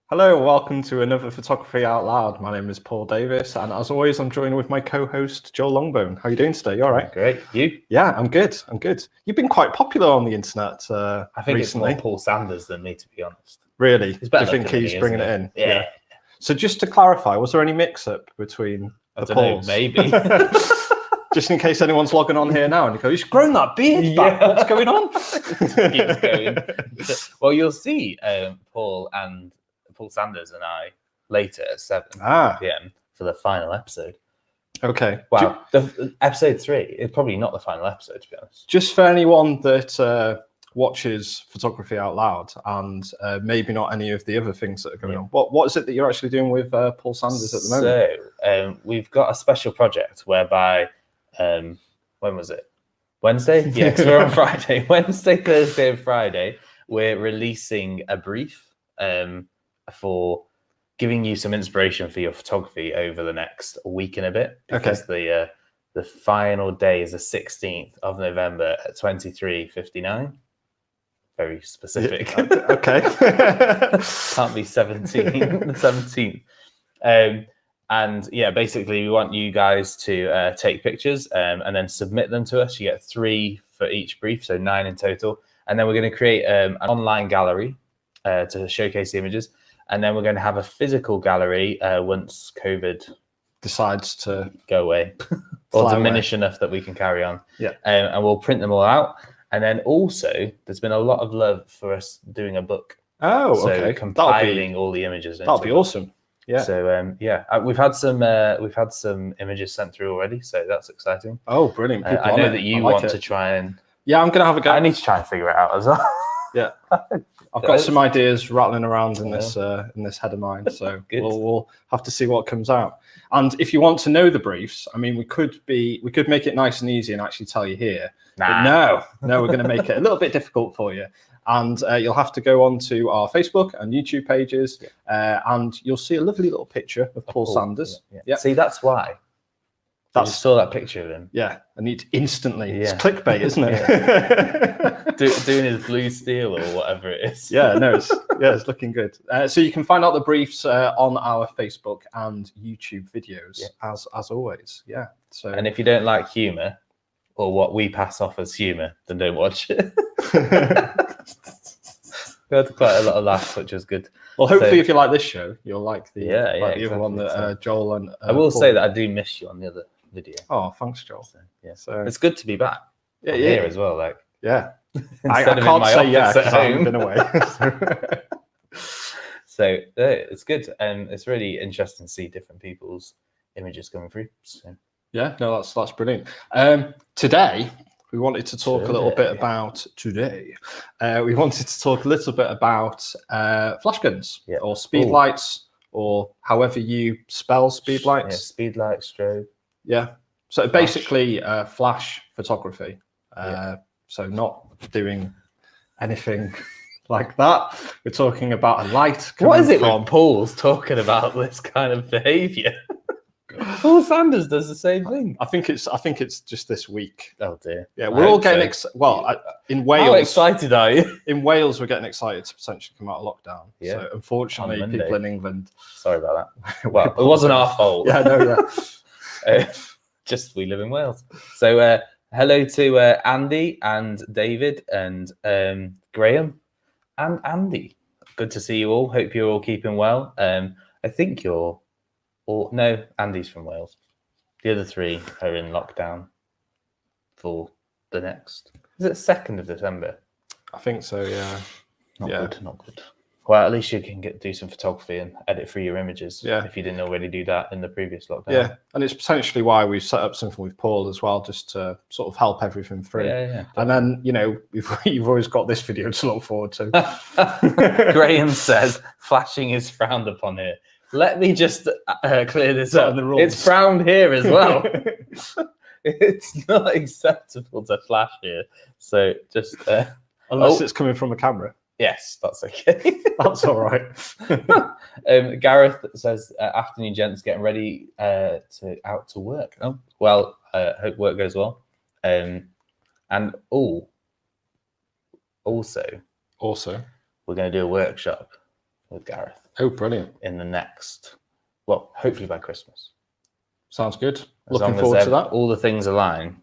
Hello, welcome to another Photography Out Loud. My name is Paul Davis, and as always, I'm joined with my co-host, Joel Longbone. How are you doing today? You all right? Great. You? Yeah, I'm good. You've been quite popular on the internet I think recently. it's more Paul Sanders than me, to be honest. Really? He's Do better you think looking than he's me, bringing it isn't in? he? Yeah. So just to clarify, was there any mix-up between I the don't know, Pauls? maybe. Just in case anyone's logging on here now and you go, he's grown that beard back. Yeah. What's going on? Keeps going. Well, you'll see Paul Sanders and I later at 7 p.m. for the final episode. Okay. Wow. Episode 3 is probably not the final episode, to be honest. Just for anyone that watches Photography Out Loud and maybe not any of the other things that are going on, what is it that you're actually doing with Paul Sanders at the moment? So we've got a special project whereby, when was it? Wednesday? Yeah, because we're on Friday. Wednesday, Thursday, and Friday, we're releasing a brief for giving you some inspiration for your photography over the next week and a bit. Because the final day is the 16th of November at 23:59. Very specific. Yeah, okay. Can't be 17th. And yeah, basically we want you guys to take pictures and then submit them to us. You get 3 for each brief, so 9 in total. And then we're going to create an online gallery to showcase the images. And then we're going to have a physical gallery once COVID decides to go away or diminish enough that we can carry on. Yeah. And we'll print them all out. And then also, there's been a lot of love for us doing a book. Oh, so okay. compiling all the images. That'll be awesome. Yeah. So we've had some images sent through already, so that's exciting. Oh, brilliant! I know that you want to try and. Yeah, I'm gonna have a go. I need to try and figure it out as well. Yeah, I've got some ideas rattling around in this head of mine, so we'll have to see what comes out. And if you want to know the briefs, I mean, we could make it nice and easy and actually tell you here. But no, we're going to make it a little bit difficult for you. And you'll have to go on to our Facebook and YouTube pages, and you'll see a lovely little picture of Paul Sanders. Yeah. See, that's why. I just saw that picture of him. Yeah, and it's instantly. It's clickbait, isn't it? Doing his blue steel or whatever it is. It's looking good. So you can find out the briefs on our Facebook and YouTube videos, as always. Yeah. So. And if you don't like humour, or what we pass off as humour, then don't watch it. We had quite a lot of laughs, which was good. Well, hopefully, if you like this show, you'll like the other one that Joel and I will say that I do miss you on the other video. Oh, thanks, Joel. So it's good to be back. Here as well. Like I can't say because I haven't been away. So it's good, and it's really interesting to see different people's images coming through. So. Yeah, no, that's brilliant. Today we wanted to talk a little bit about flash guns or speedlights or however you spell speedlights. Yeah, speedlights, strobe. Yeah. So basically flash photography. So not doing anything like that. We're talking about a light. What is it when Paul's talking about this kind of behaviour? Paul Sanders does the same thing. I think it's just this week. Oh dear. Yeah, we're all getting in Wales. How excited are you? In Wales, we're getting excited to potentially come out of lockdown. Yeah. So unfortunately, people in England. Sorry about that. Well, it wasn't our fault. Just we live in Wales. So hello to Andy and David and Graham and Andy. Good to see you all. Hope you're all keeping well. I think you're. No, Andy's from Wales. The other 3 are in lockdown for the next. Is it 2nd of December? I think so. Yeah. Not good. Well, at least you can do some photography and edit through your images. Yeah. If you didn't already do that in the previous lockdown. Yeah, and it's potentially why we've set up something with Paul as well, just to sort of help everything through. Yeah. And then you've always got this video to look forward to. Graham says flashing is frowned upon here. Let me just clear this up. It's frowned here as well. It's not acceptable to flash here. So just unless it's coming from a camera. Yes, that's okay. That's all right. Gareth says, afternoon, gents, getting ready out to work. Oh, well, hope work goes well. And also, we're going to do a workshop with Gareth. Oh, brilliant. In the next, well, hopefully by Christmas. Sounds good. As Looking forward to that. All the things align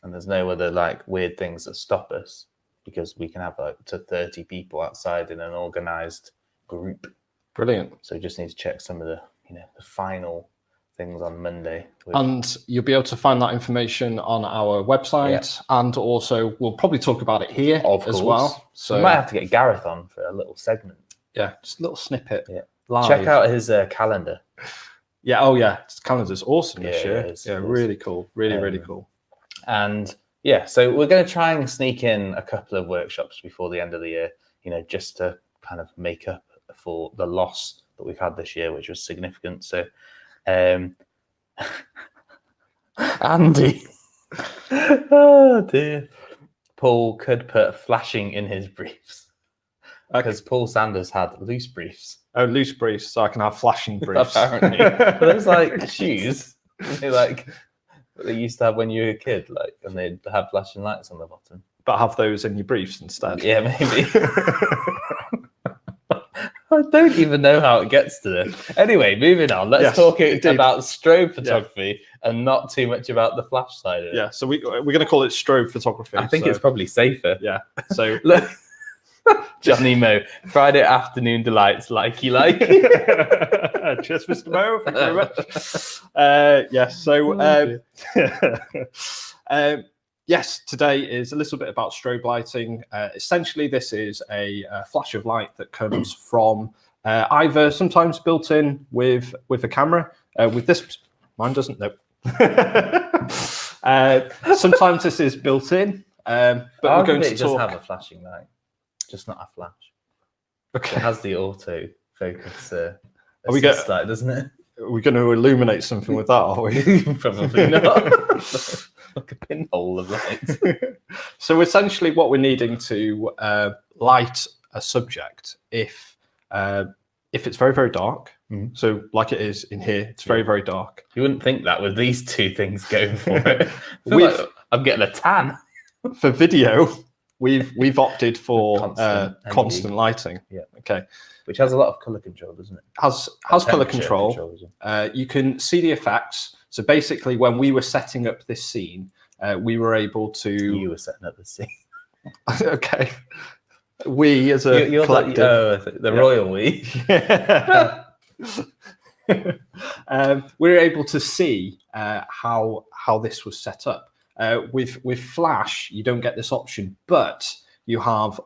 and there's no other like weird things that stop us, because we can have like up to 30 people outside in an organized group. Brilliant. So we just need to check some of the, the final things on Monday. And you'll be able to find that information on our website, and also we'll probably talk about it here as well. So we might have to get Gareth on for a little segment. Yeah, just a little snippet. Yeah. Live. Check out his calendar. Yeah. Oh, yeah. His calendar's awesome this year. It is. Really cool. Really cool. And yeah, so we're going to try and sneak in a couple of workshops before the end of the year, just to kind of make up for the loss that we've had this year, which was significant. So, Andy, oh dear, Paul could put flashing in his briefs because Paul Sanders had loose briefs. Oh, loose briefs, so I can have flashing briefs. Apparently, but those like shoes, like they used to have when you were a kid, like, and they'd have flashing lights on the bottom. But have those in your briefs instead. Yeah, maybe. I don't even know how it gets to this. Anyway, moving on. Let's talk about strobe photography and not too much about the flash side of it. Yeah, so we're going to call it strobe photography. I think it's probably safer. Yeah. So look, Johnny Mo, Friday afternoon delights, like you like. Cheers, Mr. Mo. Thank you very much. Yes. So, yes, today is a little bit about strobe lighting. Essentially, this is a flash of light that comes from either sometimes built in with a camera. With this, mine doesn't. Nope. Sometimes this is built in, but we're going to just have a flashing light, just not a flash. Okay. It has the auto focus light, doesn't it? Are we going to illuminate something with that? Are we? Probably not. Like a pinhole of light. So essentially what we're needing to light a subject if it's very, very dark. So like it is in here, it's very, very dark. You wouldn't think that with these two things going for it. I'm getting a tan. For video, we've opted for constant lighting. Yeah. Okay. Which has a lot of color control, doesn't it? Has color control. You can see the effects. So basically, when we were setting up this scene, we were able to. You were setting up the scene. Okay. We as a collective. The royal we. We were able to see how this was set up. With Flash, you don't get this option, but you have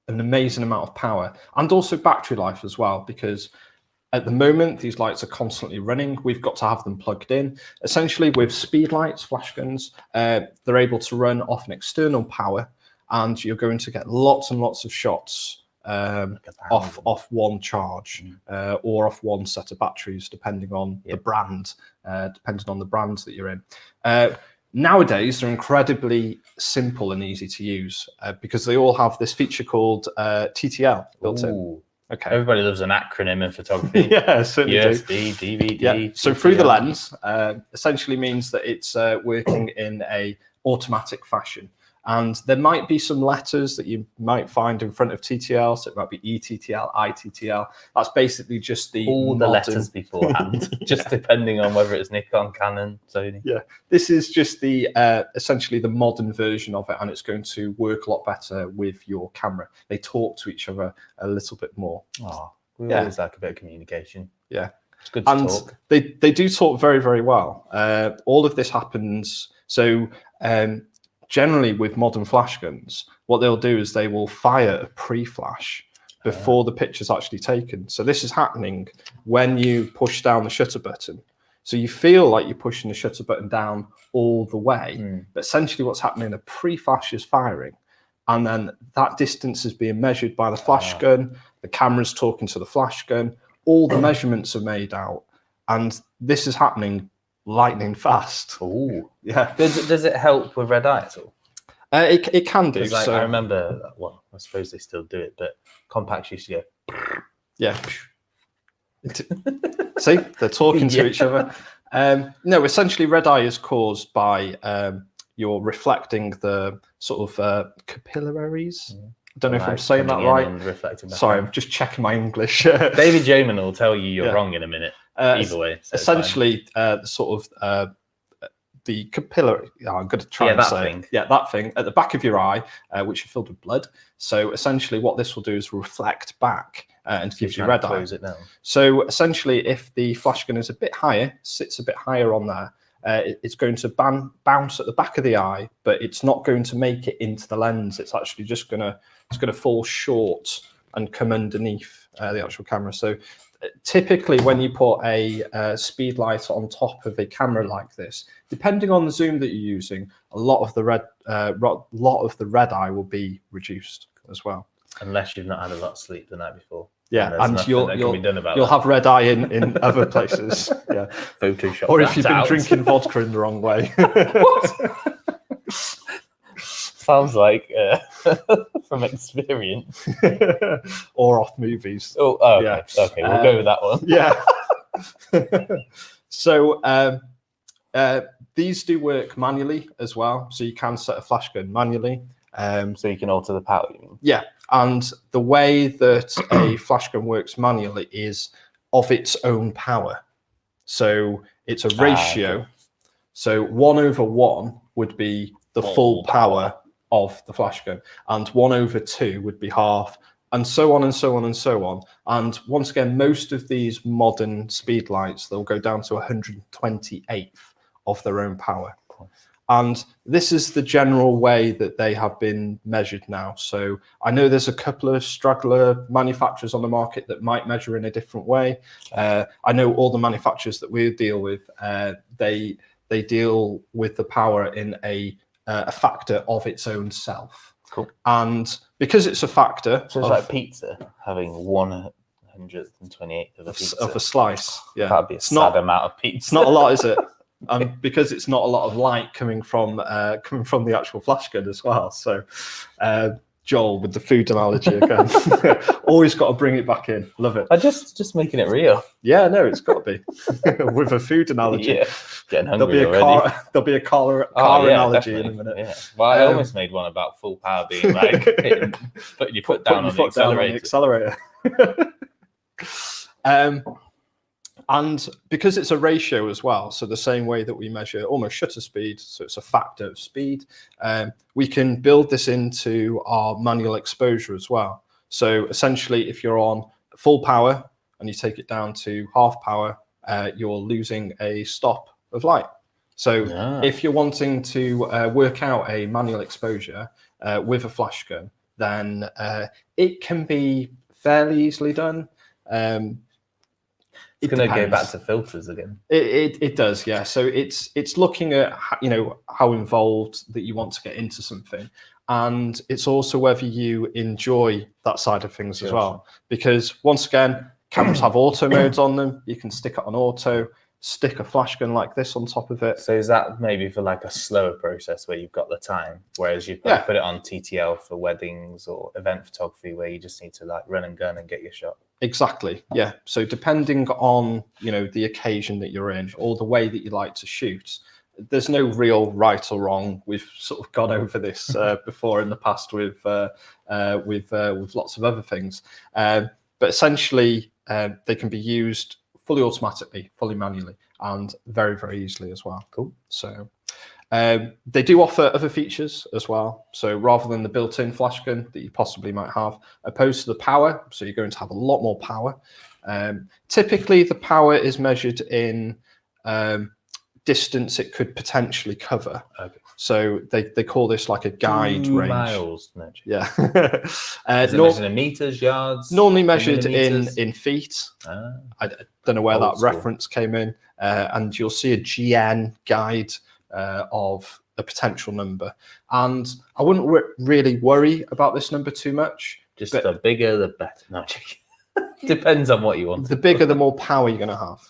an amazing amount of power and also battery life as well, because at the moment these lights are constantly running. We've got to have them plugged in. Essentially, with speed lights, flash guns, they're able to run off an external power, and you're going to get lots and lots of shots off one charge or off one set of batteries, depending on the brand, that you're in. Nowadays, they're incredibly simple and easy to use because they all have this feature called TTL built in. Okay. Everybody loves an acronym in photography. Yeah, certainly USB, do. DVD. Yeah. So through the lens essentially means that it's working in a automatic fashion. And there might be some letters that you might find in front of TTL. So it might be ETTL, ITTL. That's basically just all the letters beforehand, just depending on whether it's Nikon, Canon, Sony. Yeah, this is just the essentially the modern version of it, and it's going to work a lot better with your camera. They talk to each other a little bit more. Oh, we always like a bit of communication. Yeah, it's good to talk. They do talk very, very well. All of this happens. So generally with modern flash guns, what they'll do is they will fire a pre-flash before the picture's actually taken. So this is happening when you push down the shutter button. So you feel like you're pushing the shutter button down all the way, but essentially what's happening, a pre-flash is firing, and then that distance is being measured by the flash gun, the camera's talking to the flash gun, all the measurements are made out, and this is happening lightning fast. Oh, yeah. Does it help with red eye at all? It can do. Like, I remember, well, I suppose they still do it, but compacts used to go. Yeah. See, they're talking to each other. No, essentially, red eye is caused by you're reflecting the sort of capillaries don't know if I'm saying that right. Sorry, I'm just checking my English. David Jamin will tell you you're wrong in a minute. Either way. So essentially, sort of the capillary. I'm going to try and say thing. Yeah, that thing at the back of your eye, which are filled with blood. So essentially, what this will do is reflect back and gives you red eye. Close it down. So essentially, if the flash gun is a bit higher, sits a bit higher on there, it's going to bounce at the back of the eye, but it's not going to make it into the lens. It's actually just going to fall short and come underneath the actual camera. So typically, when you put a speed light on top of a camera like this, depending on the zoom that you're using, a lot of the red eye will be reduced as well. Unless you've not had a lot of sleep the night before. Yeah, and you'll have red eye in other places. Yeah, Photoshop. Or if you've been drinking vodka in the wrong way. What? Sounds like from experience. Or off movies. Oh, okay. Yeah. Okay, we'll go with that one. Yeah. So these do work manually as well. So you can set a flash gun manually. So you can alter the power, you mean? Yeah. And the way that a flash gun works manually is of its own power. So it's a ratio. Okay. So 1/1 would be the full power of the flash gun, and 1/2 would be half, and so on and so on and so on. And once again, most of these modern speed lights, they'll go down to 128th of their own power. And this is the general way that they have been measured now. So I know there's a couple of straggler manufacturers on the market that might measure in a different way. I know all the manufacturers that we deal with, they deal with the power in a factor of its own self. Cool. And because it's a factor, so it's like pizza having 128th of a pizza of a slice. Yeah, that'd be a sad amount of pizza. It's not a lot, is it? And because it's not a lot of light coming from the actual flash gun as well. So Joel with the food analogy again. Always got to bring it back in. Love it. I just making it real. Yeah, no, it's got to be with a food analogy. Yeah, getting hungry already. There'll be a car analogy in a minute. Yeah. Well, I almost made one about full power being like putting your foot down on the accelerator. And because it's a ratio as well, so the same way that we measure almost shutter speed, so it's a factor of speed, we can build this into our manual exposure as well. So essentially, if you're on full power and you take it down to half power, you're losing a stop of light. So if you're wanting to work out a manual exposure with a flash gun, then it can be fairly easily done. It's going to go back to filters again. It does, yeah. So it's looking at how involved that you want to get into something, and it's also whether you enjoy that side of things as well. Because once again, cameras have auto modes on them. You can stick it on auto, stick a flash gun like this on top of it. So is that maybe for like a slower process where you've got the time, whereas you put it on TTL for weddings or event photography where you just need to like run and gun and get your shot? Exactly, yeah. So depending on the occasion that you're in or the way that you like to shoot, there's no real right or wrong. We've sort of gone over this before in the past with lots of other things, but essentially they can be used fully automatically, fully manually, and very, very easily as well. Cool. So they do offer other features as well. So rather than the built-in flash gun that you possibly might have, opposed to the power, so you're going to have a lot more power. Typically, the power is measured in distance it could potentially cover. Okay. So they call this like a guide 2 range. miles. No, yeah. Is it measured in meters, yards? Normally measured in feet. I don't know where that reference came in. And you'll see a GN guide of a potential number. And I wouldn't really worry about this number too much. Just the bigger, the better. No, depends on what you want. The bigger, the more power you're going to have.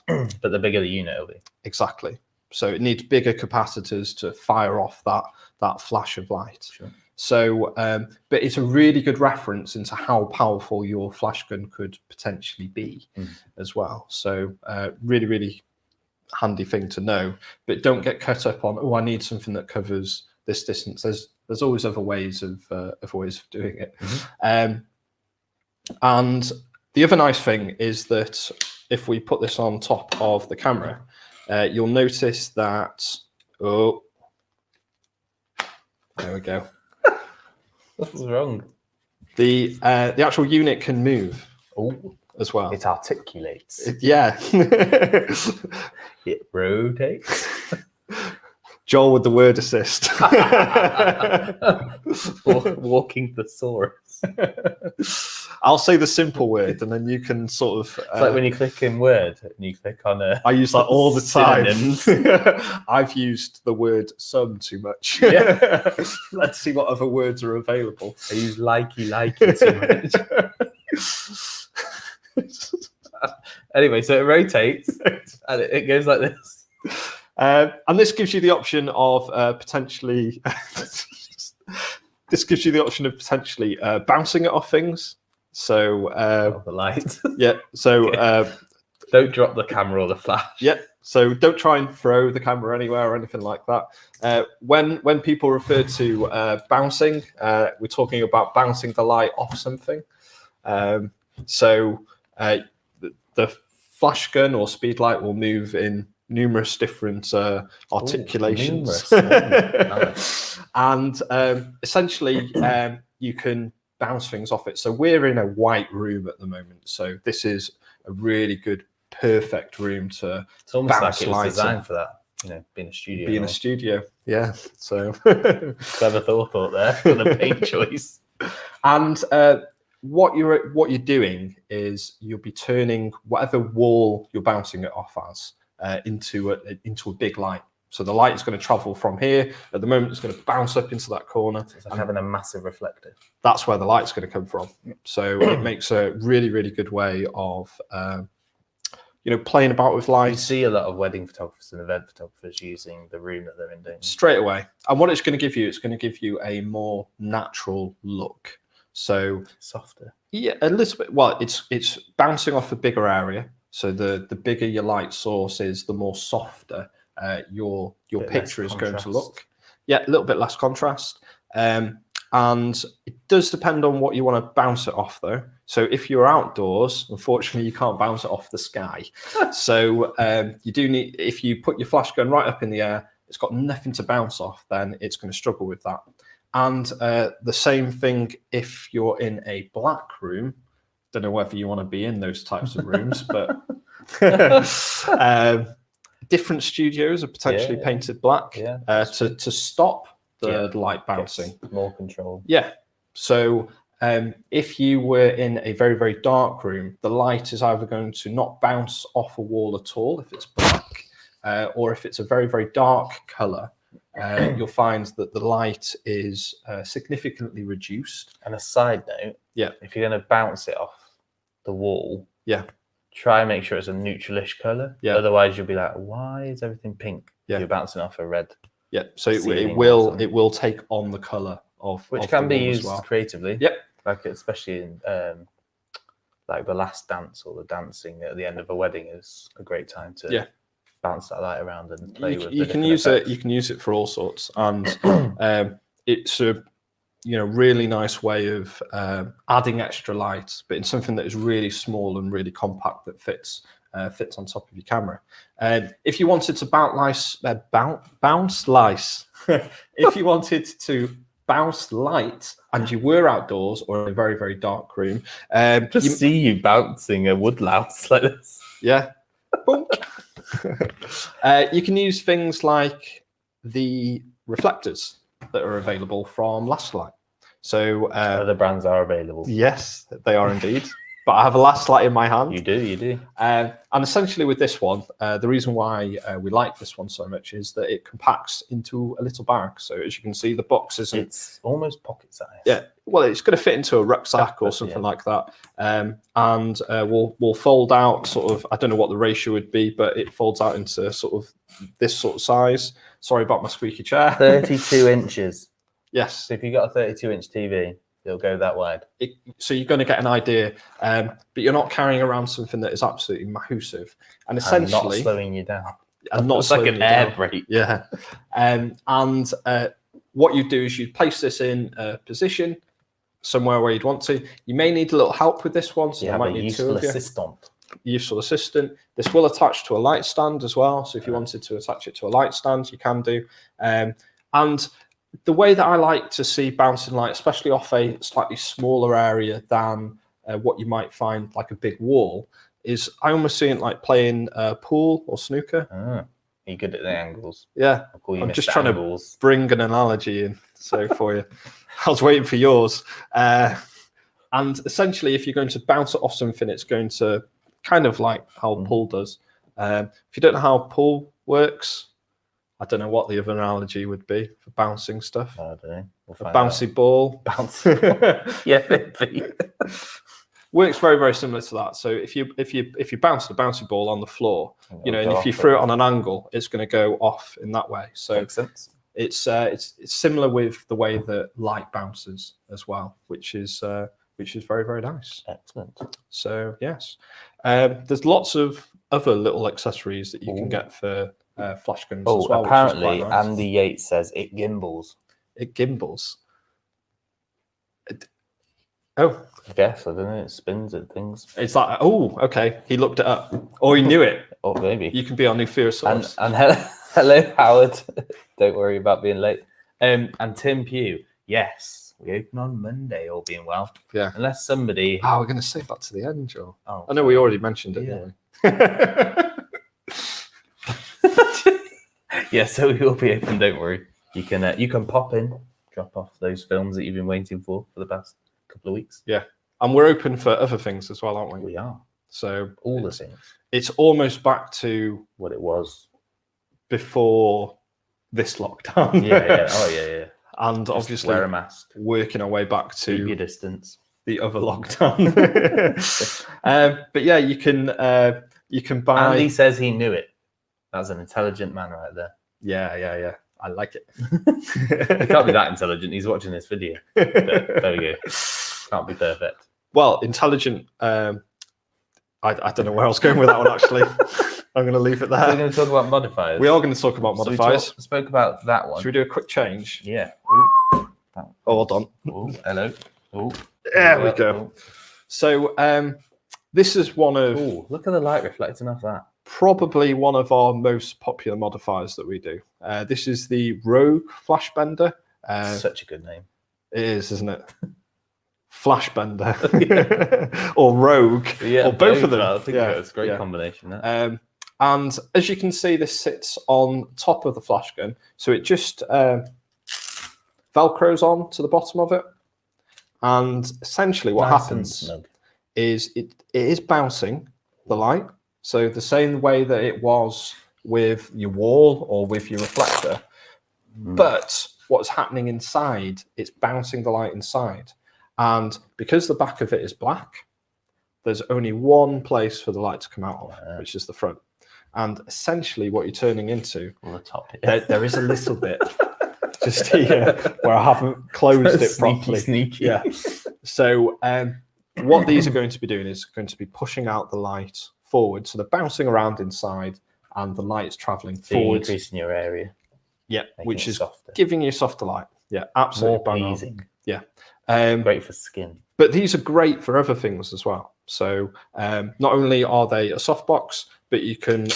But the bigger the unit will be. Exactly. So it needs bigger capacitors to fire off that flash of light. Sure. So, but it's a really good reference into how powerful your flash gun could potentially be as well. So really, really handy thing to know. But don't get cut up on, I need something that covers this distance. There's always other ways of doing it. And the other nice thing is that if we put this on top of the camera, you'll notice that, oh, there we go. What's wrong? The actual unit can move as well. It articulates. Yeah. It rotates. Joel with the word assist. Walking thesaurus. I'll say the simple word, and then you can sort of. It's like when you click in Word and you click on a. I use that all the time. Synonyms. I've used the word "some" too much. Yeah. Let's see what other words are available. I use likey too much. Anyway, so it rotates and it goes like this. And this gives you the option of potentially. This gives you the option of potentially bouncing it off things. So the light. Yeah. So don't drop the camera or the flash. Yeah. So don't try and throw the camera anywhere or anything like that. When people refer to bouncing, we're talking about bouncing the light off something. So the flash gun or speed light will move in numerous different articulations. Nice. And essentially you can bounce things off it. So we're in a white room at the moment, so this is a really good, perfect room to it's almost bounce like it was designed in. for that, being a studio. Be in a studio, yeah. So clever thought there for the paint choice. And what you're doing is you'll be turning whatever wall you're bouncing it off as into a big light. So the light is going to travel from here. At the moment, it's going to bounce up into that corner. It's like having a massive reflector. That's where the light's going to come from. So it makes a really, really good way of, playing about with light. You see a lot of wedding photographers and event photographers using the room that they're in doing. Straight away. And what it's going to give you, it's going to give you a more natural look. So softer. Yeah, a little bit. Well, it's bouncing off a bigger area. So the bigger your light source is, the more softer your picture is going to look. Yeah, a little bit less contrast. And it does depend on what you want to bounce it off, though. So if you're outdoors, unfortunately, you can't bounce it off the sky. So you do need, if you put your flash gun right up in the air, it's got nothing to bounce off, then it's going to struggle with that. And the same thing if you're in a black room. Don't know whether you want to be in those types of rooms, but different studios are potentially painted black to stop the light bouncing. More control. Yeah. So if you were in a very, very dark room, the light is either going to not bounce off a wall at all if it's black, or if it's a very, very dark color, you'll find that the light is significantly reduced. And a side note, if you're going to bounce it off the wall, try and make sure it's a neutralish color. Otherwise, you'll be like, why is everything pink? You're bouncing off a red. Yeah, so it will take on the color of which of can the be wall as used well. creatively. Yep. Like especially in like the last dance or the dancing at the end of a wedding is a great time to bounce that light around and play with. You can use it. You can use it for all sorts, and it's a really nice way of adding extra light, but in something that is really small and really compact that fits on top of your camera. If you wanted to bounce light, if you wanted to bounce light and you were outdoors or in a very, very dark room, see you bouncing a wood louse like this. Yeah. You can use things like the reflectors that are available from Lastlight. So other brands are available. Yes, they are indeed. But I have a Lastlight in my hand. You do. And essentially with this one, the reason why we like this one so much is that it compacts into a little bag. So as you can see, the box isn't... It's almost pocket size. Yeah, well, it's going to fit into a rucksack or something like that. And we'll fold out sort of, I don't know what the ratio would be, but it folds out into sort of this sort of size. Sorry about my squeaky chair. 32 inches. Yes. So if you've got a 32-inch TV, it'll go that wide. So you're going to get an idea, but you're not carrying around something that is absolutely massive. And essentially... not slowing you down. And not it's like an air brake. Yeah. And what you do is you place this in a position somewhere where you'd want to. You may need a little help with this one, so you might need two of you. Useful assistant. This will attach to a light stand as well. So if you wanted to attach it to a light stand, you can do. And the way that I like to see bouncing light, especially off a slightly smaller area than what you might find like a big wall, is I almost see it like playing pool or snooker. You're good at the angles. Yeah, I'm just trying to bring an analogy in. So for you, I was waiting for yours. And essentially, if you're going to bounce it off something, it's going to kind of like how pool does. If you don't know how pool works, I don't know what the other analogy would be for bouncing stuff. I don't know. A bouncy ball. Bouncy ball. Yeah, maybe. Works very, very similar to that. So if you bounce the bouncy ball on the floor, and if you throw it on an angle, it's going to go off in that way. So makes sense. It's similar with the way that light bounces as well, which is very, very nice. Excellent. So yes, there's lots of other little accessories that you can get for flash guns as well. Apparently, nice. Andy Yates says it gimbals. It gimbals. I guess, I don't know, it spins at things. It's like, okay, he looked it up. Or he knew it. Or maybe. You can be our new fear source. And hello, Howard. Don't worry about being late. And Tim Pugh, yes, we open on Monday, all being well. Yeah. Unless somebody... we're going to save that to the end, Joe. I know we already mentioned it, didn't we? Yeah, so we will be open, don't worry. You can pop in, drop off those films that you've been waiting for the past couple of weeks. Yeah, and we're open for other things as well, aren't we? We are. So all the things. It's almost back to what it was before this lockdown. Yeah. And just obviously wear a mask, working our way back to keep your distance. The other lockdown. But yeah, you can buy. Andy says he knew it. That's an intelligent man right there. Yeah. I like it. He can't be that intelligent. He's watching this video. But there we go. Can't be perfect. Well, intelligent. I don't know where I was going with that one, actually. I'm going to leave it there. So we're going to talk about modifiers. We are going to talk about modifiers. We spoke about that one. Should we do a quick change? Yeah. Hold on. Hello. There we go. So this is one of... look at the light reflecting off that. Probably one of our most popular modifiers that we do. This is the Rogue Flash Bender. Such a good name. It is, isn't it? Flash Bender or Rogue, or both of them. I think it's a great combination. And as you can see, this sits on top of the flash gun, so it just velcros on to the bottom of it. And essentially, what happens is it is bouncing the light. So the same way that it was with your wall or with your reflector, but what's happening inside, it's bouncing the light inside. And because the back of it is black, there's only one place for the light to come out of, which is the front. And essentially what you're turning into, on the top, there is a little bit just here where I haven't closed it properly. Sneaky. Yeah. So what these are going to be doing is going to be pushing out the light forward. So they're bouncing around inside and the light's traveling forward. Increasing your area. Yeah, which is softer. Giving you softer light. Yeah, absolutely. More pleasing. Yeah. Great for skin. But these are great for other things as well. So not only are they a softbox, but you can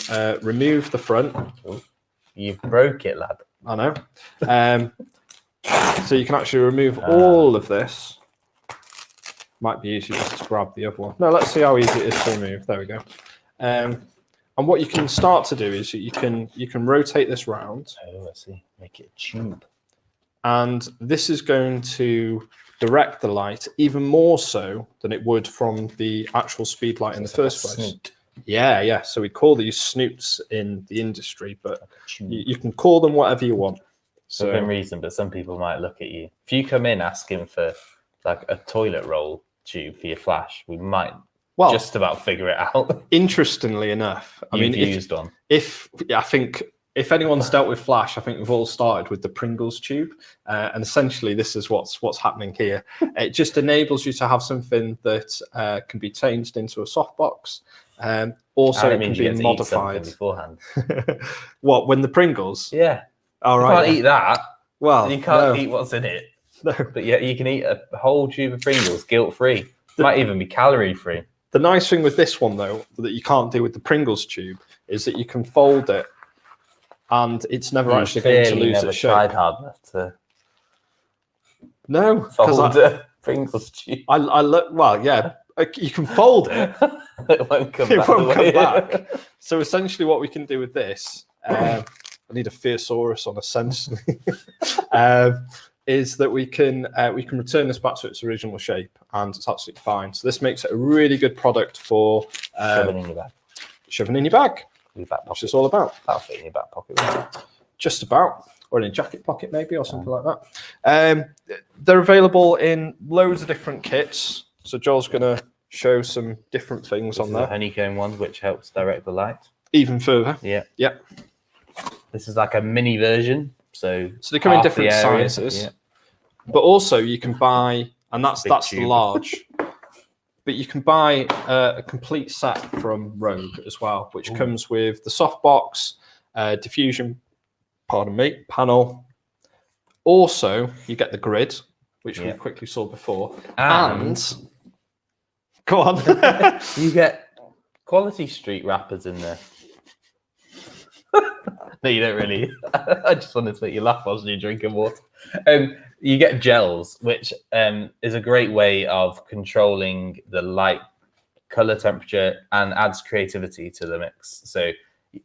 remove the front. You broke it, lad. I know. So you can actually remove all of this. Might be easier just to grab the other one. No, let's see how easy it is to remove. There we go. And what you can start to do is you can rotate this round. Oh, I see. Make it a tube. And this is going to direct the light even more so than it would from the actual speed light in the first place. Snoot. Yeah. So we call these snoots in the industry, but you can call them whatever you want. So within reason, but some people might look at you. If you come in asking for like a toilet roll tube for your flash, we might just about figure it out. Interestingly enough, I think if anyone's dealt with flash, I think we've all started with the Pringles tube, and essentially this is what's happening here. It just enables you to have something that can be changed into a softbox. Also, it can be modified beforehand. What, when the Pringles? Yeah. All right. You can't eat that. Well, You can't no. eat what's in it. No. But yeah, you can eat a whole tube of Pringles guilt-free. Might even be calorie-free. The nice thing with this one, though, that you can't do with the Pringles tube, is that you can fold it, and it's never actually going to lose never its shape. tried hard enough to No, fold a Pringles tube. I look. Well, yeah, you can fold it. It won't come It back. won't come back. So essentially, what we can do with this, I need a thesaurus on essentially, is that we can return this back to its original shape, and it's absolutely fine. So this makes it a really good product for Shoving in your bag. Shoving in your bag. Your back Which pocket. it's all about. That'll fit in your back pocket. Won't it? Just about, or in a jacket pocket maybe, or something like that. They're available in loads of different kits. So Joel's going to show some different things on there. The honeycomb one, which helps direct the light. Even further. Yeah. Yep. This is like a mini version. So they come in different sizes. Yeah. But also you can buy, and that's the large. But you can buy a complete set from Rogue as well, which comes with the softbox, diffusion, panel. Also, you get the grid, which we quickly saw before. And go on. You get Quality Street wrappers in there. No, you don't really. I just wanted to make you laugh whilst you're drinking water. You get gels, which is a great way of controlling the light, color, temperature, and adds creativity to the mix. So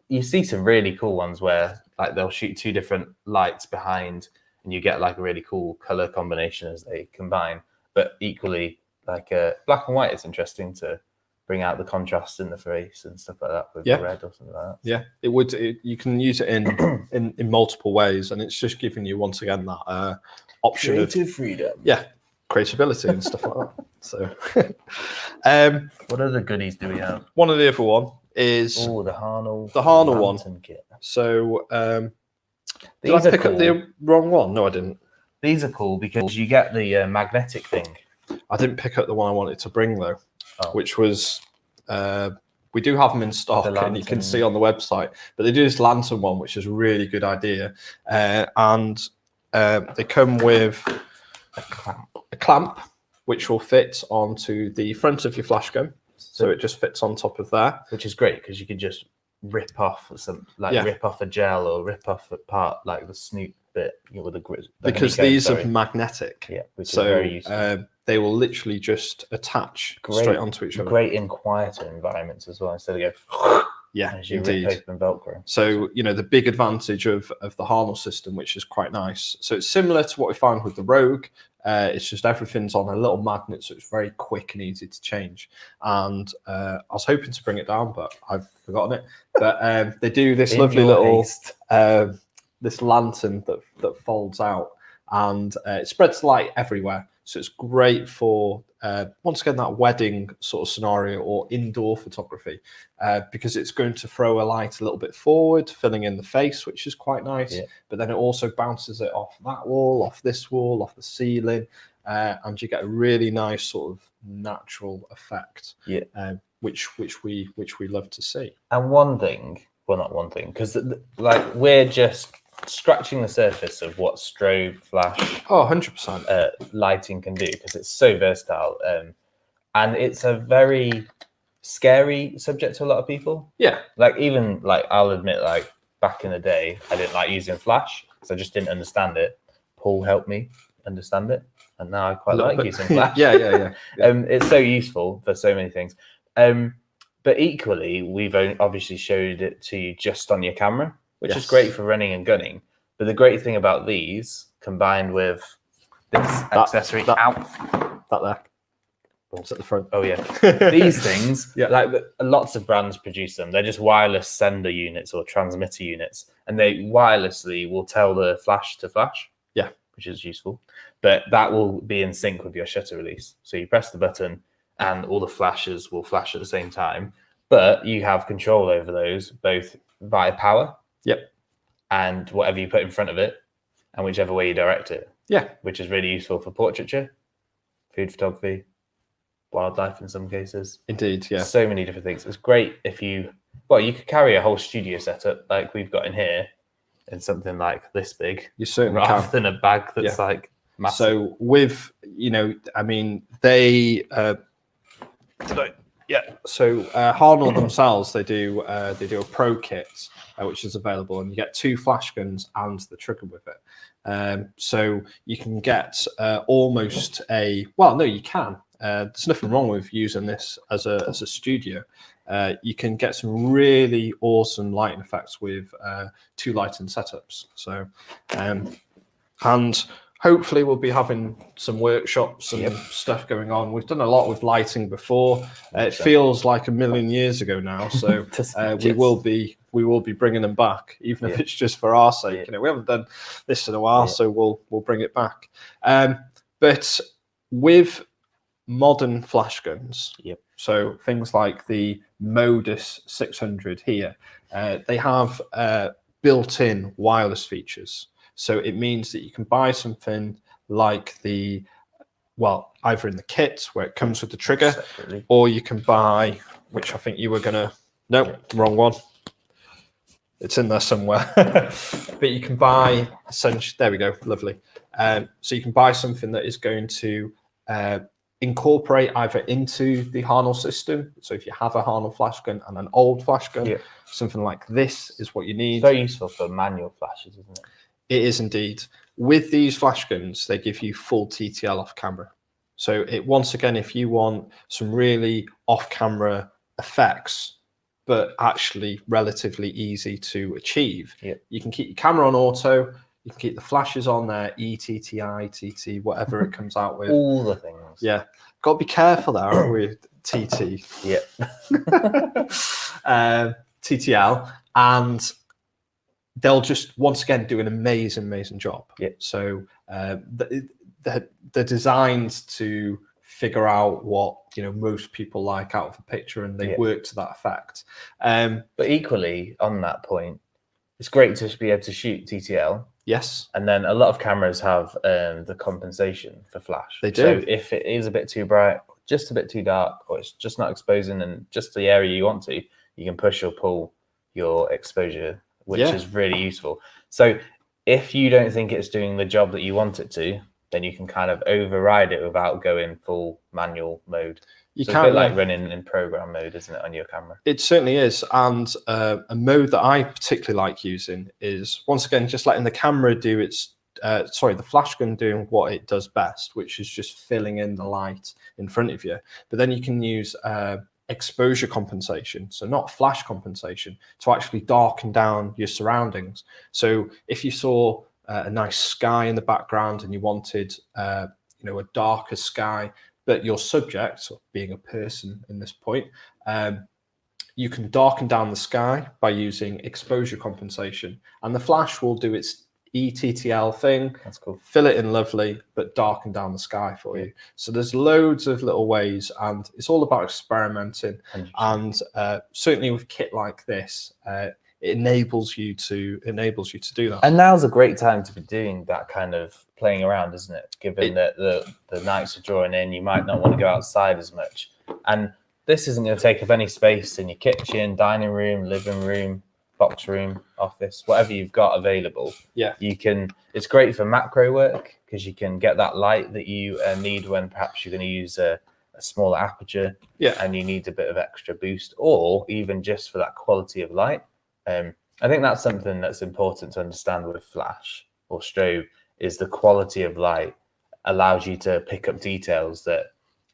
you see some really cool ones where like they'll shoot two different lights behind, and you get like a really cool color combination as they combine. But equally, like black and white is interesting to bring out the contrast in the face and stuff like that with red or something like that. Yeah, it would. You can use it in multiple ways, and it's just giving you once again that option creative freedom. Yeah, creativity and stuff like that. So, what other goodies do we have? One of the other one is the Harnell one. Kit. So, did I pick up the wrong one? No, I didn't. These are cool because you get the magnetic thing. I didn't pick up the one I wanted to bring though, which was we do have them in stock, and you can see on the website. But they do this lantern one, which is a really good idea, and they come with a clamp, which will fit onto the front of your flash gun, so it just fits on top of there, which is great because you can just rip off rip off a gel or rip off a part like the snoot bit with a grid. Because these are magnetic, which is very useful. They will literally just attach straight onto each other. Great in quieter environments as well, instead of go as you indeed. Rip open Velcro. So the big advantage of the Harnell system, which is quite nice. So it's similar to what we find with the Rogue. It's just everything's on a little magnet, so it's very quick and easy to change. And I was hoping to bring it down, but I've forgotten it. But they do this lovely little this lantern that folds out, and it spreads light everywhere. So it's great for, once again, that wedding sort of scenario or indoor photography, because it's going to throw a light a little bit forward, filling in the face, which is quite nice. Yeah. But then it also bounces it off that wall, off this wall, off the ceiling, and you get a really nice sort of natural effect, which we love to see. And one thing, well, not one thing, because like we're just scratching the surface of what strobe flash 100% lighting can do, because it's so versatile, and it's a very scary subject to a lot of people. Like even like I'll admit, like back in the day I didn't like using flash because I just didn't understand it. Paul helped me understand it, and now I quite like using flash. Yeah. It's so useful for so many things, but equally we've obviously showed it to you just on your camera, which is great for running and gunning. But the great thing about these, combined with this accessory, that there, it's at the front. Oh yeah, these things, like lots of brands produce them. They're just wireless sender units or transmitter units, and they wirelessly will tell the flash to flash. Which is useful. But that will be in sync with your shutter release. So you press the button, and all the flashes will flash at the same time. But you have control over those both via power. And whatever you put in front of it, and whichever way you direct it. Which is really useful for portraiture, food photography, wildlife in some cases. Indeed, So many different things. It's great if you could carry a whole studio setup like we've got in here, in something like this big, You certainly rather can. than a bag that's like massive. So with, I mean, they so Harnell themselves, they do a Pro Kit, which is available, and you get 2 flash guns and the trigger with it. So you can get almost you can. There's nothing wrong with using this as a studio. You can get some really awesome lighting effects with 2 lighting setups. So, and hopefully we'll be having some workshops and stuff going on. We've done a lot with lighting before. It feels like a million years ago now. So we will be bringing them back, even if it's just for our sake. We haven't done this in a while, so we'll bring it back. But with modern flash guns, so things like the Modus 600 here, they have built-in wireless features. So it means that you can buy something like either in the kit where it comes with the trigger, or you can buy, which I think you were gonna, wrong one. It's in there somewhere. But you can buy essentially, there we go, lovely. So you can buy something that is going to incorporate either into the Harnell system. So if you have a Harnell flash gun and an old flash gun, something like this is what you need. It's very useful for manual flashes, isn't it? It is indeed. With these flash guns, they give you full TTL off camera. So once again, if you want some really off-camera effects, but actually relatively easy to achieve, you can keep your camera on auto. You can keep the flashes on there, ETT, ITT, whatever it comes out with. All the things. Yeah. Got to be careful there, aren't we? TT. TTL. And they'll just, once again, do an amazing job. So they're designed to figure out what most people like out of a picture, and they work to that effect. But equally, on that point, it's great to be able to shoot TTL. Yes. And then a lot of cameras have the compensation for flash. They do. So if it is a bit too bright, just a bit too dark, or it's just not exposing and just the area you want to, you can push or pull your exposure, which is really useful. So if you don't think it's doing the job that you want it to, then you can kind of override it without going full manual mode. You so can't, it's a bit like running in program mode, isn't it, on your camera? It certainly is. And a mode that I particularly like using is, once again, just letting the camera do its, the flash gun doing what it does best, which is just filling in the light in front of you. But then you can use exposure compensation, so not flash compensation, to actually darken down your surroundings. So if you saw a nice sky in the background and you wanted a darker sky, but your subject, being a person in this point, you can darken down the sky by using exposure compensation, and the flash will do its ETTL thing. That's cool. Fill it in lovely, but darken down the sky for you. So there's loads of little ways, and it's all about experimenting. 100%. And certainly with kit like this, it enables you to do that. And now's a great time to be doing that kind of playing around, isn't it? Given that the nights are drawing in, you might not want to go outside as much. And this isn't going to take up any space in your kitchen, dining room, living room, box room, office, whatever you've got available. You can. It's great for macro work because you can get that light that you need when perhaps you're going to use a smaller aperture, and you need a bit of extra boost, or even just for that quality of light. I think that's something that's important to understand with flash or strobe, is the quality of light allows you to pick up details that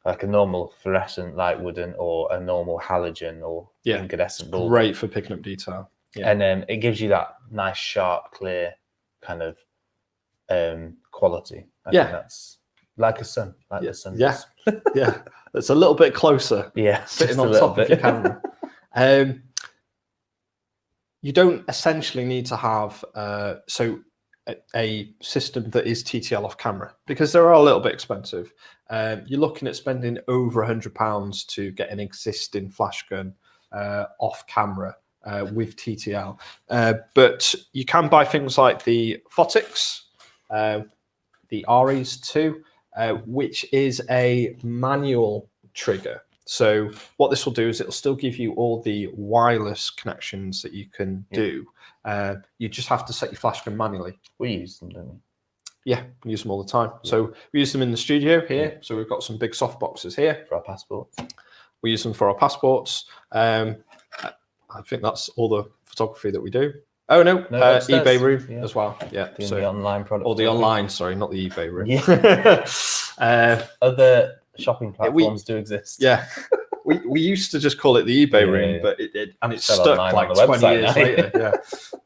like a normal fluorescent light wouldn't, or a normal halogen or incandescent bulb. Great for picking up detail. And then it gives you that nice, sharp, clear kind of quality. I think that's like a sun, like the sun. It's a little bit closer. Sitting on top of your camera. You don't essentially need to have a system that is TTL off camera, because they're a little bit expensive. You're looking at spending over £100 to get an existing flash gun off camera with TTL. But you can buy things like the Photics, the REs 2, which is a manual trigger. So what this will do is it'll still give you all the wireless connections that you can do. You just have to set your flash gun manually. We use them, don't we? Yeah, we use them all the time. So we use them in the studio here. So we've got some big soft boxes here. For our passports. We use them for our passports. I think that's all the photography that we do. Oh no, eBay room as well. Yeah, so the online product. Or the online, sorry, not the eBay room. Yeah. Other shopping platforms do exist. Yeah. We used to just call it the eBay room, but it stuck like 20 years later. Yeah.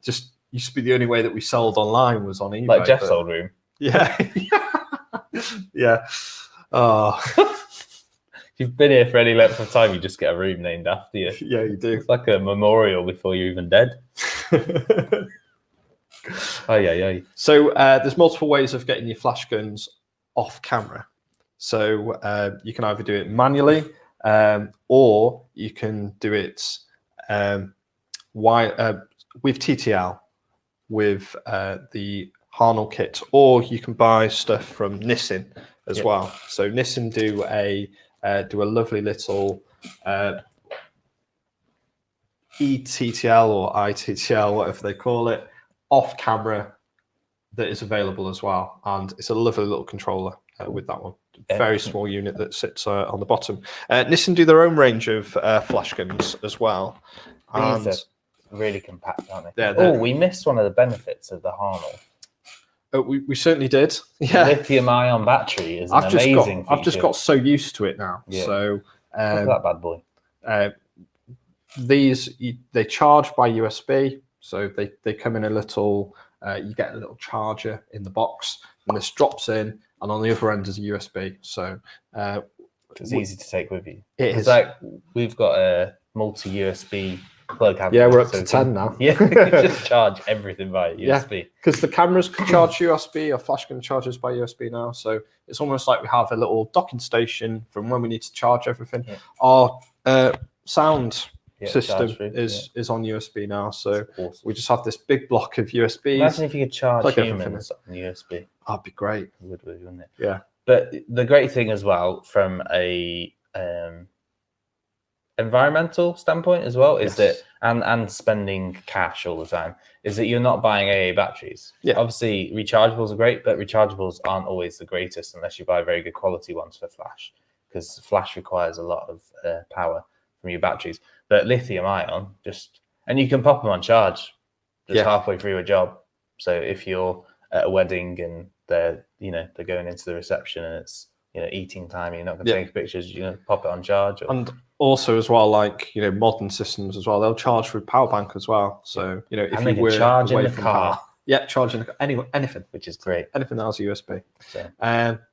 Just used to be the only way that we sold online was on eBay. Like Jeff's old room. Yeah. Yeah. Oh. If you've been here for any length of time, you just get a room named after you. Yeah, you do. It's like a memorial before you're even dead. Oh, yeah. So there's multiple ways of getting your flash guns off camera. So you can either do it manually or you can do it with TTL, with the Harnell kit, or you can buy stuff from Nissin as well. So Nissin do a lovely little ETTL or ITTL, whatever they call it, off camera that is available as well, and it's a lovely little controller with that one. Very small unit that sits on the bottom. Nissan do their own range of flash guns as well. These are really compact, aren't they? We missed one of the benefits of the Harnell. We certainly did. Yeah, lithium-ion battery is an amazing feature. I've just got so used to it now. Yeah. So look at that bad boy. These they charge by USB, so they come in a little. You get a little charger in the box, and this drops in, and on the other end is a USB. So it's easy to take with you. It's like we've got a multi-USB plug. Yeah, we're up to 10 now. Yeah, you can just charge everything by USB. Because the cameras can charge USB, or flash gun charges by USB now. So it's almost like we have a little docking station from when we need to charge everything. Yeah. Our sound system is on USB now, so awesome. We just have this big block of USBs. Imagine if you could charge humans on USB. That'd be great. It would, wouldn't it? Yeah. But the great thing as well, from a environmental standpoint as well, is that and spending cash all the time, is that you're not buying AA batteries. Yeah. Obviously, rechargeables are great, but rechargeables aren't always the greatest unless you buy very good quality ones for flash, because flash requires a lot of power from your batteries. But lithium ion, and you can pop them on charge just halfway through a job. So if you're at a wedding and they're going into the reception and it's eating time, you're not going to take pictures, you're going to pop it on charge. And also as well, like modern systems as well, they'll charge through power bank as well. So if you were charge in the car. Charging anything, which is great. Anything that has a USB.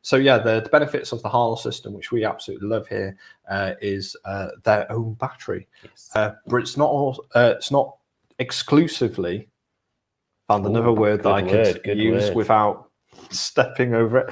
So the benefits of the Harnell system, which we absolutely love here, is their own battery. Yes. But it's not exclusively. Found another word that I could use without stepping over it.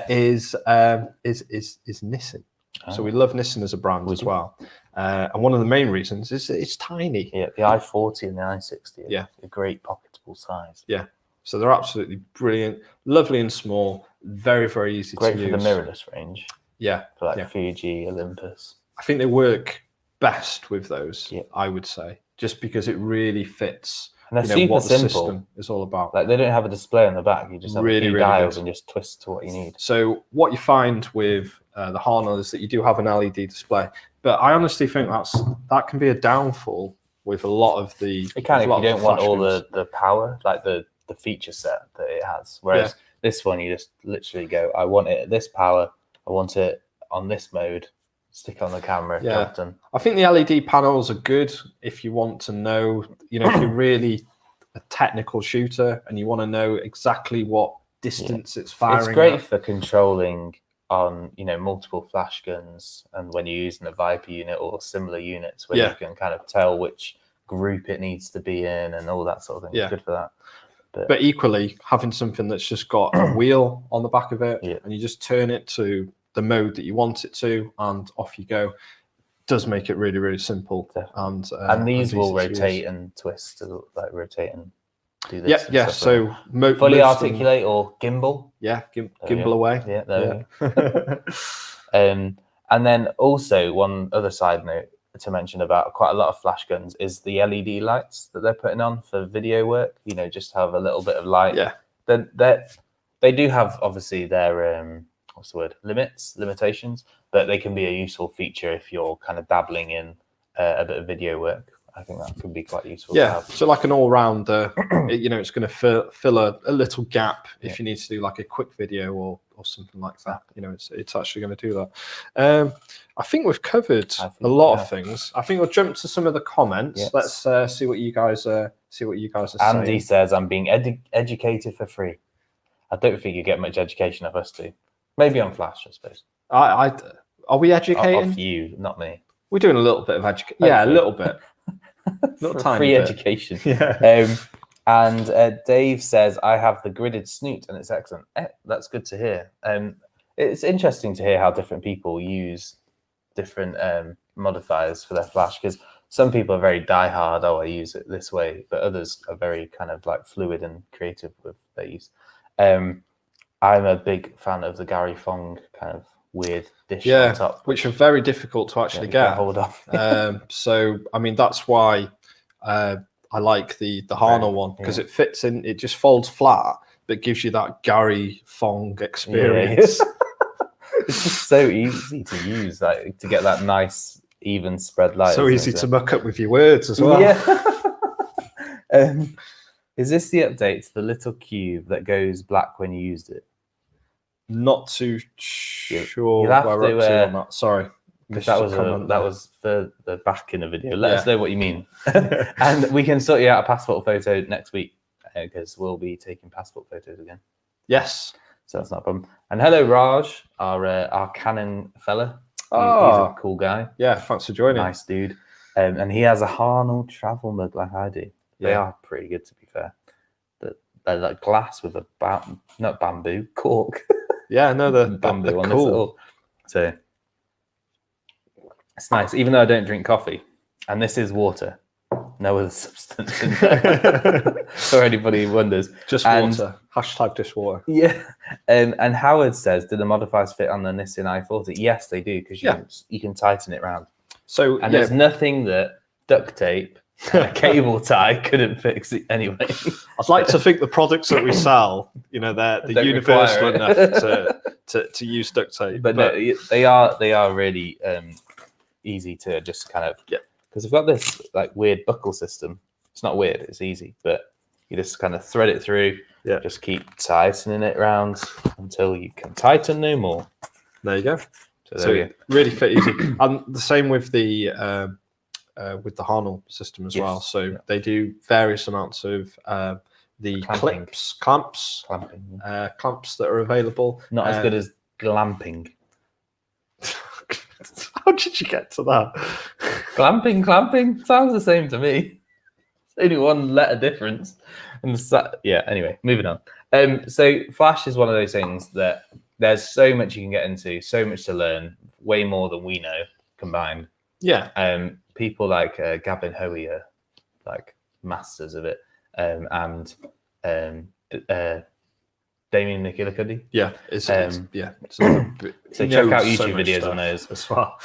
Is Nissin. Oh. So we love Nissin as a brand as well. And one of the main reasons is it's tiny. Yeah, the i40 and the i60 are a great pocketable size. Yeah, so they're absolutely brilliant, lovely and small, very, very easy to use. Great for the mirrorless range. Yeah. For like Fuji, Olympus. I think they work best with those, I would say, just because it really fits and they're super what the simple. System is all about. Like they don't have a display on the back. You just have a few dials and just twist to what you need. So what you find with the Harnell is that you do have an LED display, but I honestly think that can be a downfall with a lot of the. It can if you don't want all the power, like the feature set that it has. Whereas this one, you just literally go, I want it at this power, I want it on this mode, stick it on the camera. Yeah, done. I think the LED panels are good if you want to know, if you're really a technical shooter and you want to know exactly what distance it's firing. It's great for controlling on multiple flash guns, and when you're using a Viper unit or similar units where you can kind of tell which group it needs to be in and all that sort of thing. It's good for that. But equally, having something that's just got a wheel on the back of it and you just turn it to the mode that you want it to and off you go, does make it really, really simple. And these will rotate and twist, like rotate and do this. So fully articulate or gimbal. Yeah, gimbal away. Yeah, there we go. And then also one other side note to mention about quite a lot of flash guns is the LED lights that they're putting on for video work. You know, just have a little bit of light. Yeah. They do have obviously their what's the word, limitations, but they can be a useful feature if you're kind of dabbling in a bit of video work. I think that could be quite useful. Yeah, so like an all-round, it's going to fill a little gap if you need to do like a quick video or something like that. You know, it's actually going to do that. I think we've covered a lot of things. I think we'll jump to some of the comments. Yes. Let's see what you guys are saying. Andy says, "I'm being educated for free." I don't think you get much education of us two. Maybe on Flash, I suppose. Are we educating? Off you, not me. We're doing a little bit of education. Yeah, a little bit. Not free education. Yeah. And Dave says, "I have the gridded snoot, and it's excellent." That's good to hear. It's interesting to hear how different people use different modifiers for their flash, because some people are very diehard. Oh, I use it this way, but others are very kind of like fluid and creative with their use. I'm a big fan of the Gary Fong kind of weird dish on top, which are very difficult to actually get hold of. So I mean, that's why I like the Harnell one, because it fits in, it just folds flat but gives you that Gary Fong experience. It's just so easy to use, like to get that nice even spread light. So easy to muck up with your words as well. Is this the update to the little cube that goes black when you used it? Not too sure. You'll have where to, on that. Sorry. That was for the back in the video. Let us know what you mean. And we can sort you out a passport photo next week, because we'll be taking passport photos again. Yes. So that's not a problem. And hello, Raj, our Canon fella. He's a cool guy. Yeah, thanks for joining. Nice dude. And he has a Harnell travel mug like I do. They are pretty good, to be fair. They're like glass with a not bamboo, cork. Yeah, no, they're bamboo they're on cool. This so it's nice, even though I don't drink coffee. And this is water. No other substance in there. For anybody who wonders. Just water. Hashtag just water. Yeah. And Howard says, do the modifiers fit on the Nissan i40? Yes, they do, because you can tighten it round. So there's nothing that duct tape and a cable tie couldn't fix it anyway. I'd like to think the products that we sell, they're universal enough to use duct tape. But no, they are really easy to just kind of because I've got this like weird buckle system. It's not weird, it's easy, but you just kind of thread it through. Yeah. Just keep tightening it round until you can tighten no more. There you go. So it really fit easy. And the same with the Harnell system as well. So they do various amounts of the clamps that are available. Not as good as glamping. How did you get to that? Clamping sounds the same to me. It's only one letter difference. Anyway, moving on. So Flash is one of those things that there's so much you can get into, so much to learn, way more than we know combined. Yeah. People like Gavin Hoey are like masters of it, and Damien McGillicuddy. Yeah, so check out YouTube videos on those as well.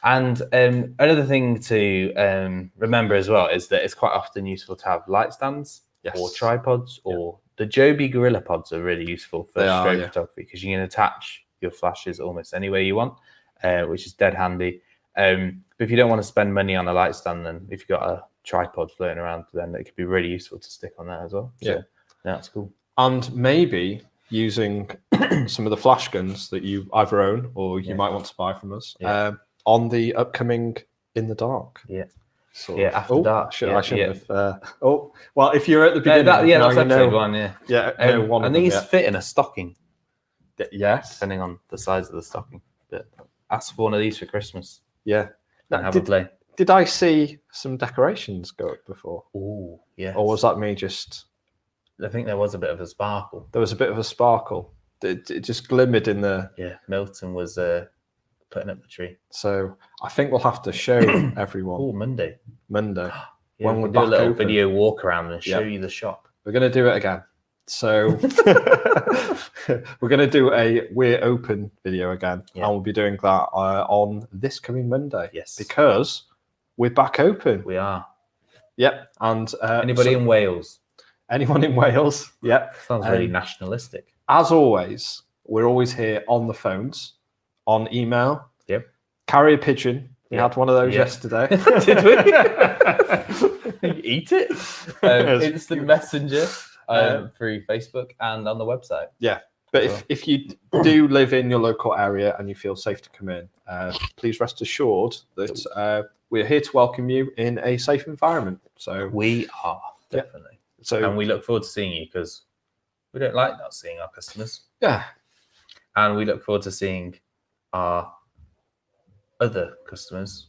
And another thing to remember as well is that it's quite often useful to have light stands or tripods, or the Joby Gorilla Pods are really useful for strobe photography, because you can attach your flashes almost anywhere you want, which is dead handy. But if you don't want to spend money on a light stand, then if you've got a tripod floating around, then it could be really useful to stick on there as well. So, that's cool. And maybe using some of the flash guns that you either own or you might want to buy from us on the upcoming In the Dark. Yeah. After Dark. I shouldn't have. Well, if you're at the beginning. That's episode 1, and these fit in a stocking. Yes. Depending on the size of the stocking. But ask for one of these for Christmas. Yeah. And have a play. Did I see some decorations go up before? Oh, yeah. Or was that me just... I think there was a bit of a sparkle. There was a bit of a sparkle. It just glimmered in the... Yeah, Milton was putting up the tree. So I think we'll have to show everyone. Oh, Monday. When we'll do a little video walk around and show you the shop. We're going to do it again. So We're going to do a We're Open video again, and we'll be doing that on this coming Monday. Yes. Because we're back open. We are. Yep. And anybody in Wales? Anyone in Wales? Yep. Sounds really nationalistic. As always, we're always here on the phones, on email. Yep. Carrier pigeon. We had one of those yesterday. Did we? Eat it? Instant messenger through Facebook and on the website. Yeah. But if you do live in your local area and you feel safe to come in, please rest assured that we're here to welcome you in a safe environment. So we are, definitely. And we look forward to seeing you, because we don't like not seeing our customers. Yeah. And we look forward to seeing our other customers,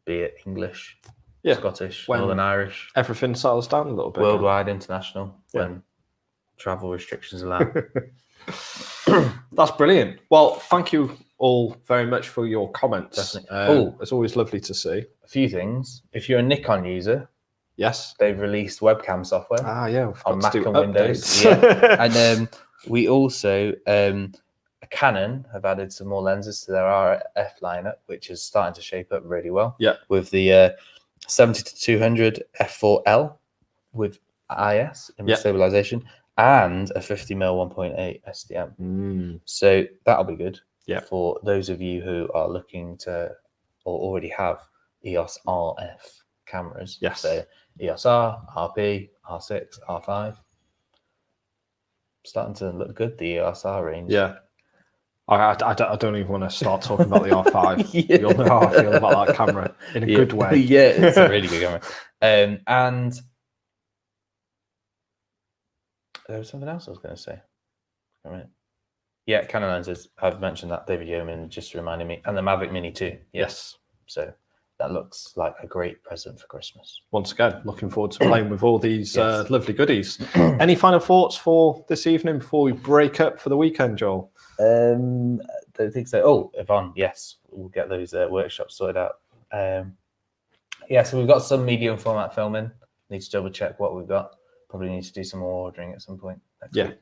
be it English, Scottish, Northern Irish. Everything settles down a little bit. Worldwide, international, when travel restrictions allow. That's brilliant. Well, thank you all very much for your comments. It's always lovely to see. A few things. If you're a Nikon user, yes, they've released webcam software. On Mac and Windows. And we also Canon have added some more lenses to their RF lineup, which is starting to shape up really well. Yeah, with the 70-200 f4L with IS image stabilization, and a 50mm 1.8 SDM. So that'll be good. Yeah, for those of you who are looking to or already have EOS RF cameras. Yes. So EOS R, RP, R6, R5. Starting to look good, the EOS R range. Yeah. I don't even want to start talking about the R5. You'll know how I feel about that camera in a good way. Yeah, it's a really good camera. And there was something else I was going to say. Yeah, Canon lenses. I've mentioned that. David Yeoman just reminded me. And the Mavic Mini 2. Yes. So that looks like a great present for Christmas. Once again, looking forward to playing with all these lovely goodies. Any final thoughts for this evening before we break up for the weekend, Joel? Don't think so. Oh, Yvonne, yes, we'll get those workshops sorted out. So we've got some medium format filming. Need to double check what we've got. Probably need to do some more ordering at some point next week,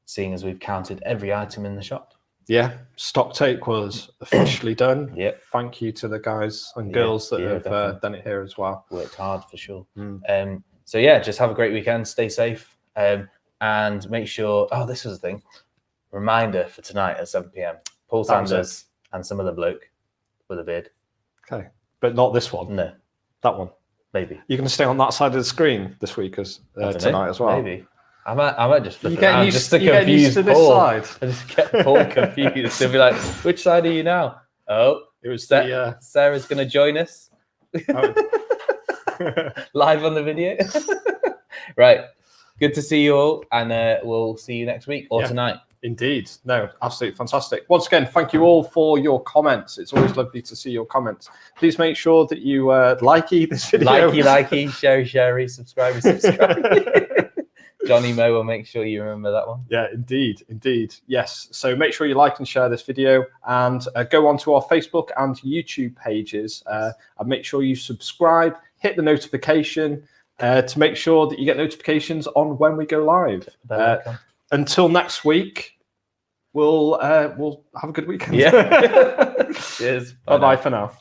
seeing as we've counted every item in the shop. Yeah, stock take was officially done. Yep. Thank you to the guys and girls that have done it here as well. Worked hard for sure. So yeah, just have a great weekend. Stay safe, and make sure. Oh, this was the thing. Reminder for tonight at 7 p.m. Paul Sanders and some other bloke with a beard. Okay, but not this one. No, that one. Maybe you're going to stay on that side of the screen this week as tonight as well. Maybe. I might just flip it around just to confuse Paul. I just get Paul confused. He'll be like, which side are you now? Oh, it was Sarah's going to join us live on the video. Right. Good to see you all, and we'll see you next week or tonight. Indeed. No, absolutely fantastic. Once again, thank you all for your comments. It's always lovely to see your comments. Please make sure that you likey this video. Likey, share, subscribe. Johnny Mo will make sure you remember that one. Yeah, indeed. Yes. So make sure you like and share this video, and go onto our Facebook and YouTube pages, and make sure you subscribe, hit the notification to make sure that you get notifications on when we go live. Until next week, we'll have a good weekend. Yeah. Cheers. Bye-bye for now.